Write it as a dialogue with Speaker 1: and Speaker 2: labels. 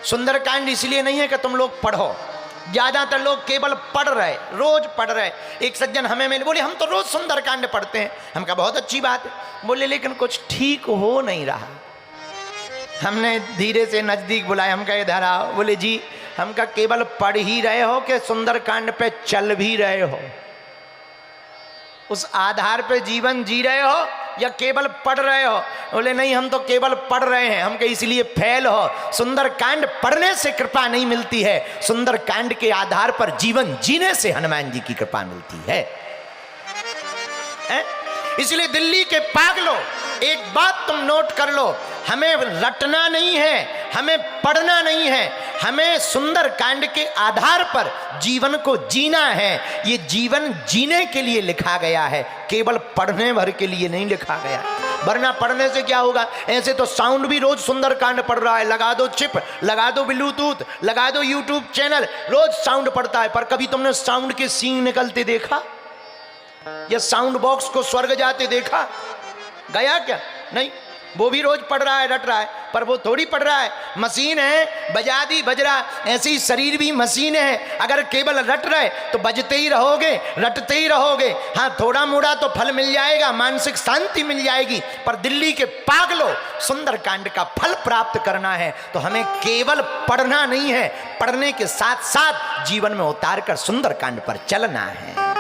Speaker 1: सुंदरकांड इसलिए नहीं है कि तुम लोग पढ़ो, ज्यादातर लोग केवल पढ़ रहे, रोज पढ़ रहे। एक सज्जन हमें मिले, बोले हम तो रोज सुंदरकांड पढ़ते हैं। हम कहा बहुत अच्छी बात है। बोले लेकिन कुछ ठीक हो नहीं रहा। हमने धीरे से नजदीक बुलाया, हम कहा इधर आओ। बोले जी, हम कहा केवल पढ़ ही रहे हो कि सुंदरकांड पे चल भी रहे हो? उस आधार पे जीवन जी रहे हो या केवल पढ़ रहे हो? बोले नहीं, हम तो केवल पढ़ रहे हैं। हम कहे इसलिए फेल हो। सुंदरकांड पढ़ने से कृपा नहीं मिलती है, सुंदरकांड के आधार पर जीवन जीने से हनुमान जी की कृपा मिलती है। इसलिए दिल्ली के पागलों, एक बात तुम नोट कर लो, हमें रटना नहीं है, हमें पढ़ना नहीं है, हमें सुंदरकांड के आधार पर जीवन को जीना है। ये जीवन जीने के लिए लिखा गया है, केवल पढ़ने भर के लिए नहीं लिखा गया। वरना पढ़ने से क्या होगा? ऐसे तो साउंड भी रोज सुंदरकांड पढ़ रहा है, लगा दो चिप, लगा दो ब्लूटूथ, लगा दो यूट्यूब चैनल, रोज साउंड पढ़ता है। पर कभी तुमने साउंड के सींग निकलते देखा या साउंड बॉक्स को स्वर्ग जाते देखा? गया क्या? नहीं। वो भी रोज पढ़ रहा है, रट रहा है, पर वो थोड़ी पढ़ रहा है। मशीन है, बजा दी बज रहा। ऐसे ही शरीर भी मशीन है, अगर केवल रट रहे तो बजते ही रहोगे, रटते ही रहोगे। हाँ, थोड़ा मोड़ा तो फल मिल जाएगा, मानसिक शांति मिल जाएगी, पर दिल्ली के पागलों, सुंदरकांड का फल प्राप्त करना है तो हमें केवल पढ़ना नहीं है, पढ़ने के साथ साथ जीवन में उतार कर सुंदरकांड पर चलना है।